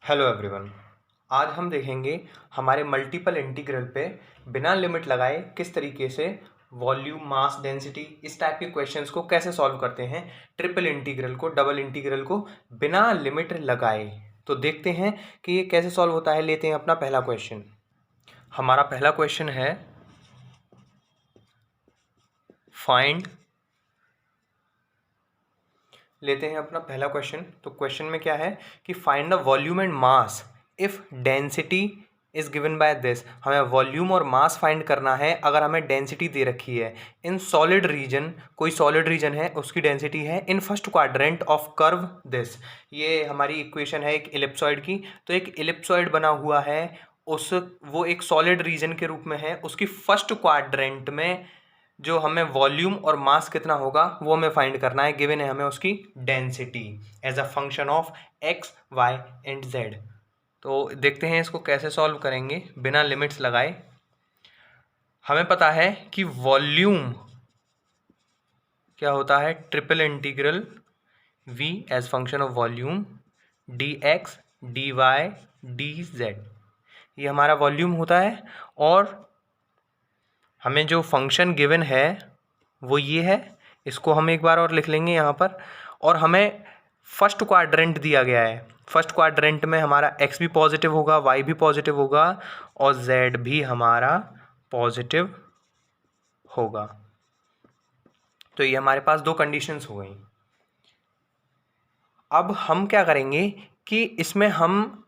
Hello everyone. आज हम देखेंगे हमारे मल्टीपल इंटीग्रल पे बिना लिमिट लगाए किस तरीके से वॉल्यूम, मास, डेंसिटी इस टाइप के क्वेश्चंस को कैसे सॉल्व करते हैं। ट्रिपल इंटीग्रल को, डबल इंटीग्रल को बिना लिमिट लगाए। तो देखते हैं कि ये कैसे सॉल्व होता है। लेते हैं अपना पहला क्वेश्चन। हमारा पहला क्वेश्चन है फाइंड। लेते हैं अपना पहला क्वेश्चन। तो क्वेश्चन में क्या है कि find the volume and mass if density is given by this. हमें वॉल्यूम और मास फाइंड करना है अगर हमें डेंसिटी दे रखी है इन सॉलिड रीजन। कोई सॉलिड रीजन है, उसकी डेंसिटी है in first quadrant of curve this. ये हमारी इक्वेशन है एक इलिप्सॉइड की। तो एक इलिप्सॉइड बना हुआ है, उस वो एक सॉलिड रीजन के रूप में है। उसकी फर्स्ट क्वाड्रेंट में जो हमें वॉल्यूम और मास कितना होगा वो हमें फाइंड करना है। गिवन है हमें उसकी density as a function of x, y and z. तो देखते हैं इसको कैसे सॉल्व करेंगे बिना लिमिट्स लगाए। हमें पता है कि वॉल्यूम क्या होता है, triple integral v as function of volume d x d y d z, ये हमारा वॉल्यूम होता है। और हमें जो फंक्शन गिवन है वो ये है। इसको हम एक बार और लिख लेंगे यहाँ पर। और हमें फर्स्ट क्वाड्रेंट दिया गया है। फर्स्ट क्वाड्रेंट में हमारा x भी पॉजिटिव होगा, y भी पॉजिटिव होगा और z भी हमारा पॉजिटिव होगा। तो ये हमारे पास दो कंडीशंस हो गई। अब हम क्या करेंगे कि इसमें हम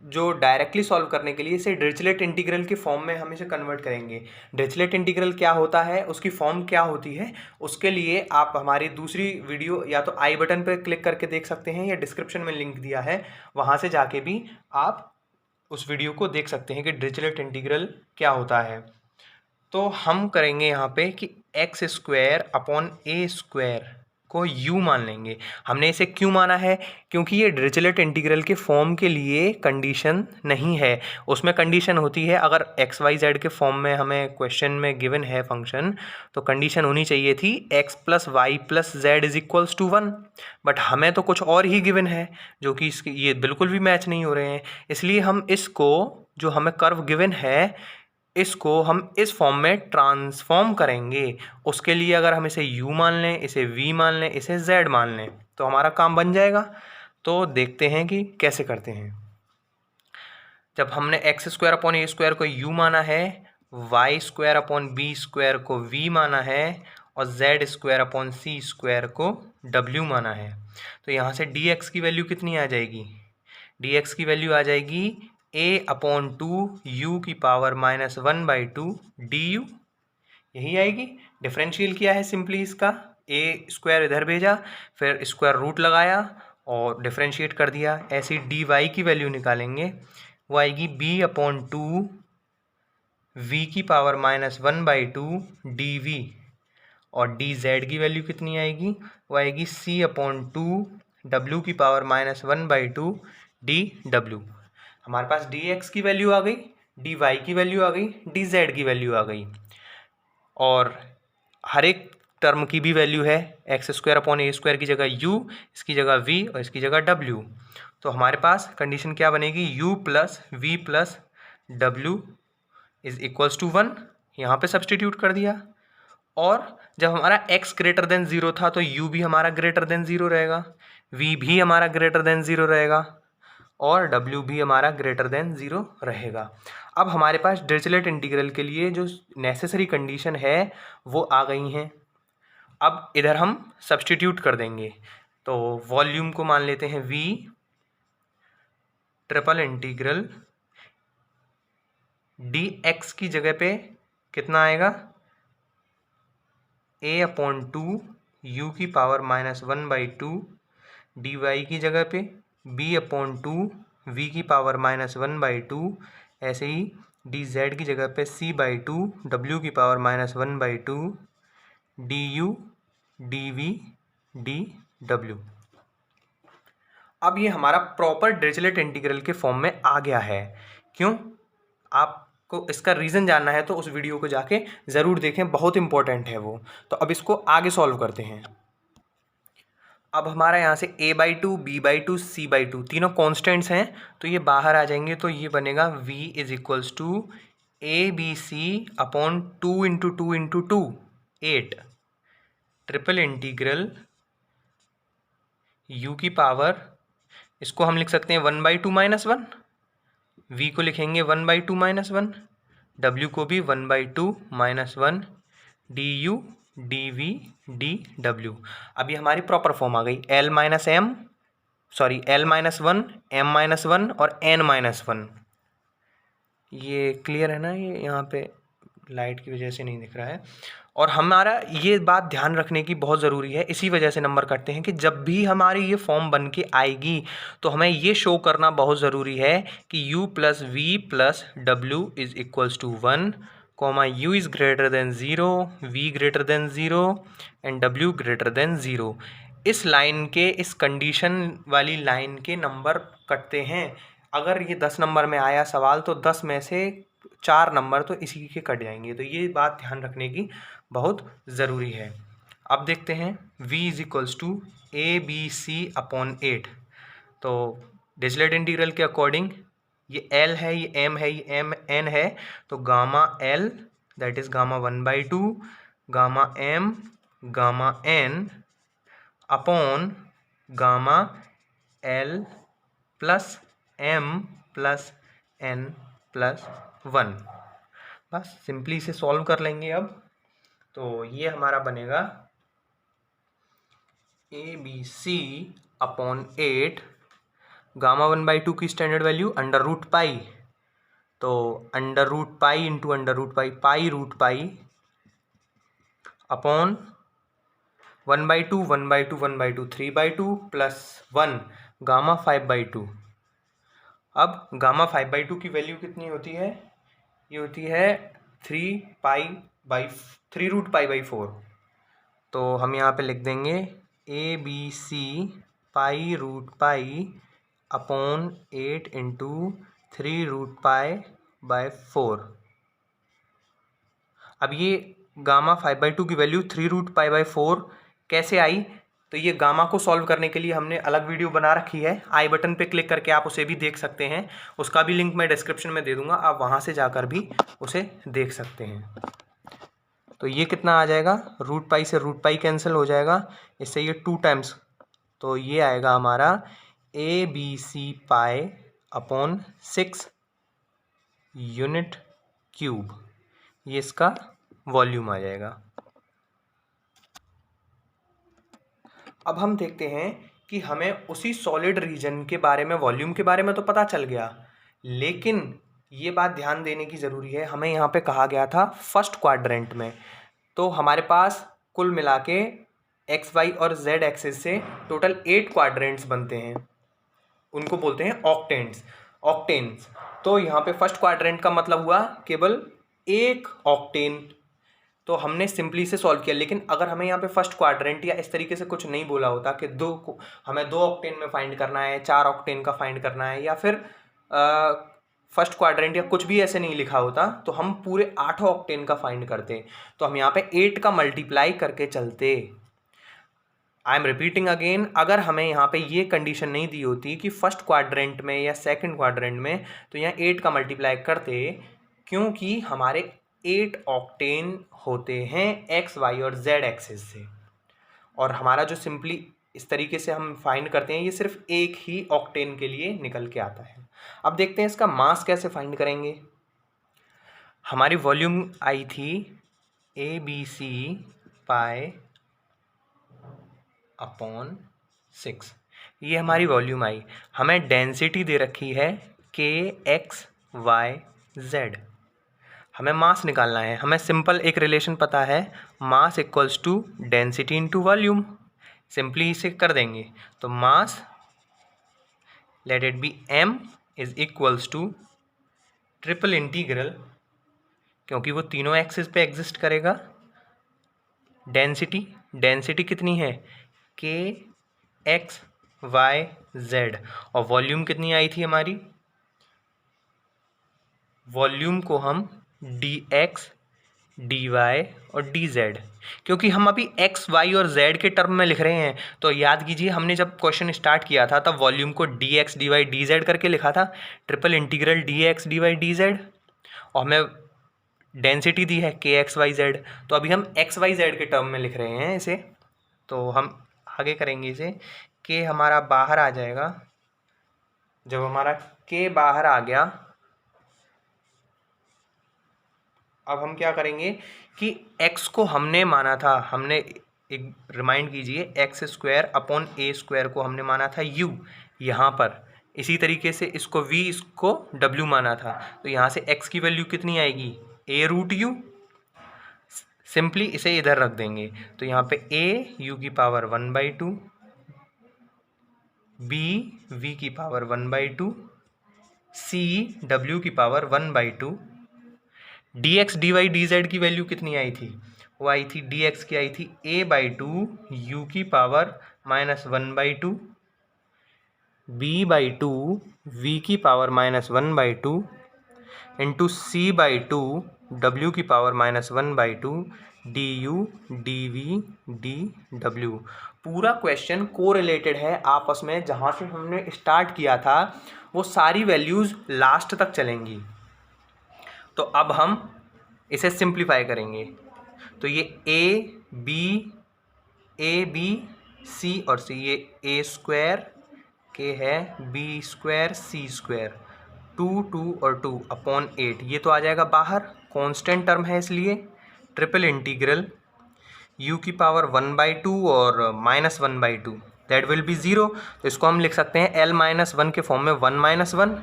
जो डायरेक्टली सॉल्व करने के लिए इसे डिरिचलेट इंटीग्रल के फॉर्म में हम इसे कन्वर्ट करेंगे। डिरिचलेट इंटीग्रल क्या होता है, उसकी फॉर्म क्या होती है, उसके लिए आप हमारी दूसरी वीडियो या तो आई बटन पर क्लिक करके देख सकते हैं या डिस्क्रिप्शन में लिंक दिया है, वहाँ से जाके भी आप उस वीडियो को देख सकते हैं कि डिरिचलेट इंटीग्रल क्या होता है। तो हम करेंगे यहाँ पे कि x square upon a square को u मान लेंगे। हमने इसे क्यों माना है, क्योंकि ये डिरिचलेट इंटीग्रल के फॉर्म के लिए कंडीशन नहीं है। उसमें कंडीशन होती है अगर एक्स वाई जेड के फॉर्म में हमें क्वेश्चन में गिवन है फंक्शन, तो कंडीशन होनी चाहिए थी x plus y plus z is equals to 1। But हमें तो कुछ और ही गिवन है जो कि इसके ये बिल्कुल भी मैच नहीं हो रहे हैं। इसलिए हम इसको, जो हमें कर्व गिवन है, इसको हम इस फॉर्म में ट्रांसफॉर्म करेंगे। उसके लिए अगर हम इसे u मान लें, इसे v मान लें, इसे z मान लें, तो हमारा काम बन जाएगा। तो देखते हैं कि कैसे करते हैं। जब हमने x square upon a square को u माना है, y square upon b square को v माना है और z square upon c square को w माना है, तो यहाँ से dx की वैल्यू कितनी आ जाएगी? dx की वैल्यू आ जाएगी a अपॉन 2 u की पावर -1/2 du, यही आएगी। डिफरेंशियल किया है सिंपली इसका, a स्क्वायर इधर भेजा, फिर स्क्वायर रूट लगाया और डिफरेंशिएट कर दिया। ऐसी dy की वैल्यू निकालेंगे, वो आएगी b अपॉन 2 v की पावर -1/2 dv। और dz की वैल्यू कितनी आएगी? वो आएगी c अपॉन 2 w की पावर -1/2 dw। हमारे पास dx की वैल्यू आ गई, dy की वैल्यू आ गई, dz की वैल्यू आ गई। और हर एक टर्म की भी वैल्यू है। X square upon a square की जगह u, इसकी जगह v और इसकी जगह w। तो हमारे पास कंडीशन क्या बनेगी? u प्लस वी प्लस डब्ल्यू इज इक्वल्स टू 1। यहाँ पे सब्सटीट्यूट कर दिया। और जब हमारा x ग्रेटर देन 0 था तो u भी हमारा ग्रेटर देन 0 रहेगा, v भी हमारा ग्रेटर देन 0 रहेगा और w भी हमारा ग्रेटर देन 0 रहेगा। अब हमारे पास डिरिचलेट इंटीग्रल के लिए जो नेसेसरी कंडीशन है वो आ गई हैं। अब इधर हम सब्सटीट्यूट कर देंगे। तो वॉल्यूम को मान लेते हैं v, ट्रिपल इंटीग्रल dx की जगह पे कितना आएगा? a अपॉन 2 u की पावर -1/2 dy की जगह पे b अपॉन 2 v की पावर -1/2, ऐसे ही dz की जगह पे c/2 w की पावर -1/2 du dv dw। अब ये हमारा प्रॉपर डिरिचलेट इंटीग्रल के फॉर्म में आ गया है। क्यों? आपको इसका रीज़न जानना है तो उस वीडियो को जाके ज़रूर देखें, बहुत इंपॉर्टेंट है वो। तो अब इसको आगे सॉल्व करते हैं। अब हमारा यहाँ से a/2 b/2 c/2 तीनों कॉन्स्टेंट्स हैं, तो ये बाहर आ जाएंगे, तो ये बनेगा v is equals to ABC upon 2 into 2 into 2 8 triple integral u की पावर, इसको हम लिख सकते हैं 1/2 माइनस 1, v को लिखेंगे 1/2 माइनस 1, w को भी 1/2 माइनस 1 du dv dw। अब ये हमारी प्रॉपर फॉर्म आ गई, l minus one, m minus 1 और n माइनस 1। ये क्लियर है ना? ये यहाँ पे लाइट की वजह से नहीं दिख रहा है। और हमारा ये बात ध्यान रखने की बहुत ज़रूरी है, इसी वजह से नंबर कटते हैं कि जब भी हमारी ये फॉर्म बन के आएगी तो हमें ये शो करना बहुत ज़रूरी है कि u प्लस वी प्लस डब्ल्यू is equals to 1, comma u is greater than 0, v greater than 0 and w greater than 0। इस लाइन के, इस कंडीशन वाली लाइन के नंबर कटते हैं। अगर ये 10 नंबर में आया सवाल तो 10 में से 4 नंबर तो इसी के कट जाएंगे, तो ये बात ध्यान रखने की बहुत ज़रूरी है। अब देखते हैं v is equals to ABC upon 8। तो डिरिचलेट इंटीग्रल के अकॉर्डिंग ये L है, ये M है, ये n है, तो gamma L that is gamma 1/2 gamma M gamma n upon gamma L plus M plus n plus 1। बस सिंपली इसे सॉल्व कर लेंगे अब। तो ये हमारा बनेगा ABC अपॉन 8, गामा 1/2 की standard value under root pi, तो under root pi into under root pi, pi root pi upon 1/2 1/2 1/2 3/2 plus 1 gamma 5/2। अब गामा 5/2 की वैल्यू कितनी होती है? ये होती है 3 रूट पाई बाई 4। तो हम यहाँ पे लिख देंगे ABC pi root pi upon 8 into 3 root pi by 4। अब ये गामा 5/2 की वैल्यू 3 रूट पाई बाय 4 कैसे आई? तो ये गामा को सॉल्व करने के लिए हमने अलग वीडियो बना रखी है, आई बटन पे क्लिक करके आप उसे भी देख सकते हैं, उसका भी लिंक मैं डिस्क्रिप्शन में दे दूंगा, आप वहाँ से जाकर भी उसे देख सकते हैं। तो ये कितना आ जाएगा? रूट पाई से रूट पाई कैंसिल हो जाएगा, इससे ये 2 टाइम्स, तो ये आएगा हमारा ABC pi upon 6 unit cube, ये इसका वॉल्यूम आ जाएगा। अब हम देखते हैं कि हमें उसी सॉलिड रीजन के बारे में, वॉल्यूम के बारे में तो पता चल गया, लेकिन ये बात ध्यान देने की ज़रूरी है, हमें यहाँ पे कहा गया था फर्स्ट क्वाड्रेंट में, तो हमारे पास कुल मिला के एक्स वाई और जेड एक्सिस से टोटल 8 क्वाड्रेंट्स बनते हैं, उनको बोलते हैं ऑक्टेन्स। तो यहाँ पे फर्स्ट क्वाड्रेंट का मतलब हुआ केवल एक ऑक्टेन, तो हमने सिंपली से सॉल्व किया। लेकिन अगर हमें यहाँ पे फर्स्ट क्वाड्रेंट या इस तरीके से कुछ नहीं बोला होता कि हमें 2 ऑक्टेन में फाइंड करना है, 4 ऑक्टेन का फाइंड करना है, या फिर फर्स्ट क्वाड्रेंट या कुछ भी ऐसे नहीं लिखा होता, तो हम पूरे 8 ऑक्टेन का फाइंड करते, तो हम यहाँ पे 8 का मल्टीप्लाई करके चलते। आई एम रिपीटिंग अगेन, अगर हमें यहाँ पे ये कंडीशन नहीं दी होती कि फर्स्ट क्वाड्रेंट में या सेकंड क्वाड्रेंट में, तो यहाँ 8 का मल्टीप्लाई करते, क्योंकि हमारे 8 ऑक्टेन होते हैं एक्स वाई और जेड एक्सिस से, और हमारा जो सिंपली इस तरीके से हम फाइंड करते हैं, ये सिर्फ एक ही ऑक्टेन के लिए निकल के आता है। अब देखते हैं इसका मास कैसे फाइंड करेंगे। हमारी वॉल्यूम आई थी ABC पाई अपॉन 6, ये हमारी वॉल्यूम आई। हमें डेंसिटी दे रखी है KXYZ, हमें मास निकालना है। हमें सिंपल एक रिलेशन पता है, mass equals to density into volume, simply इसे कर देंगे। तो mass let it be M is equals to triple integral, क्योंकि वो तीनों एक्सिस पे एग्जिस्ट करेगा, डेंसिटी कितनी है KXYZ, और वॉल्यूम कितनी आई थी हमारी, वॉल्यूम को हम dx डी वाई और डी जेड, क्योंकि हम अभी एक्स वाई और जेड के टर्म में लिख रहे हैं। तो याद कीजिए हमने जब क्वेश्चन स्टार्ट किया था तब वॉल्यूम को d x d y d z करके लिखा था, triple integral d x d y d z, और हमें डेंसिटी दी है के एक्स वाई जेड। तो अभी हम एक्स वाई जेड के टर्म में लिख रहे हैं इसे। तो हम आगे करेंगे इसे, के हमारा बाहर आ जाएगा। जब हमारा के बाहर आ गया, अब हम क्या करेंगे कि x को हमने माना था, हमने एक रिमाइंड कीजिए, x square upon a square को हमने माना था u यहाँ पर। इसी तरीके से इसको v, इसको w माना था। तो यहाँ से x की वैल्यू कितनी आएगी, a रूट यू। सिंपली इसे इधर रख देंगे। तो यहाँ पे a u की पावर 1/2, b v की पावर 1/2, c w की power 1/2। D x d y d z की वैल्यू कितनी आई थी, वो आई थी, डी एक्स की आई थी a/2 u की पावर -1/2, b/2 v की पावर -1/2 इंटू c/2 w की पावर -1/2 du dv dw। पूरा क्वेश्चन को रिलेटेड है आपस में, जहाँ से हमने स्टार्ट किया था वो सारी वैल्यूज़ लास्ट तक चलेंगी। तो अब हम इसे सिंप्लीफाई करेंगे। तो ये ए बी सी और सी, ये ए स्क्वायर के है, बी स्क्वायर सी स्क्वायर, 2 और 2 अपॉन 8, ये तो आ जाएगा बाहर, कांस्टेंट टर्म है इसलिए। ट्रिपल इंटीग्रल u की पावर 1/2 और -1/2, दैट विल बी 0। तो इसको हम लिख सकते हैं l-1 के फॉर्म में 1-1।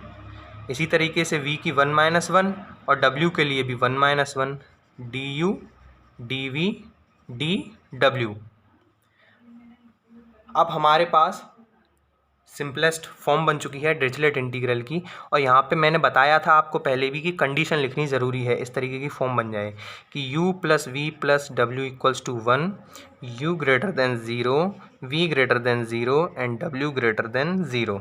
इसी तरीके से v की 1-1 और w के लिए भी 1-1, du dv dw। अब हमारे पास सिंपलेस्ट फॉर्म बन चुकी है डिरिचलेट इंटीग्रल की। और यहाँ पे मैंने बताया था आपको पहले भी कि कंडीशन लिखनी ज़रूरी है, इस तरीके की फॉर्म बन जाए कि u + v + w = 1, u > 0, v > 0 and w > 0।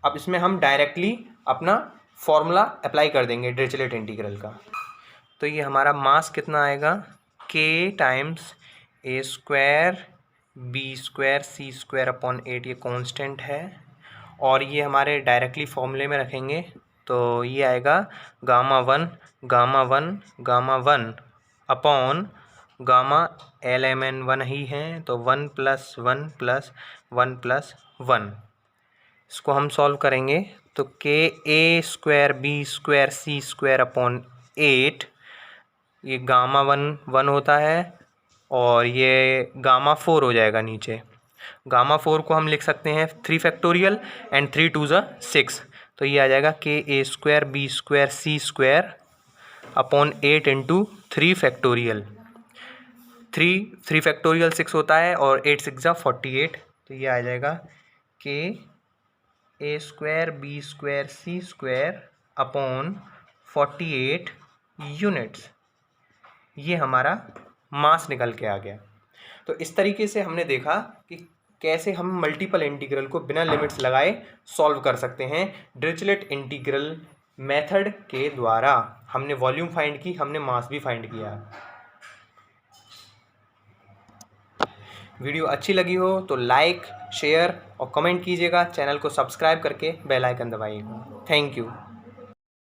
अब इसमें हम डायरेक्टली अपना फॉर्मूला अप्लाई कर देंगे डिरिचलेट इंटीग्रल का। तो ये हमारा मास कितना आएगा, k times a square b square c square upon 8, ये कांस्टेंट है। और ये हमारे डायरेक्टली फॉर्मूले में रखेंगे तो ये आएगा गामा 1 अपॉन गामा lmn 1 ही है, तो 1 + 1 + 1 + 1। इसको हम सॉल्व करेंगे तो के a square b square c square upon 8, ये गामा 1 होता है और ये गामा 4 हो जाएगा नीचे। गामा 4 को हम लिख सकते हैं 3 फैक्टोरियल एंड 3 2 ज़ा 6। तो ये आ जाएगा के a square b square c square upon 8 into 3 factorial. 3 factorial 6 होता है और 8 6 ज़ा 48। तो ये आ जाएगा के a square b square c square upon 48 units. ये हमारा मास निकल के आ गया। तो इस तरीके से हमने देखा कि कैसे हम मल्टीपल इंटीग्रल को बिना लिमिट्स लगाए सॉल्व कर सकते हैं डिरिचलेट इंटीग्रल मेथड के द्वारा। हमने वॉल्यूम फाइंड की, हमने मास भी फाइंड किया। वीडियो अच्छी लगी हो तो लाइक, शेयर और कमेंट कीजिएगा। चैनल को सब्सक्राइब करके बेल आइकन दबाइएगा। Thank you.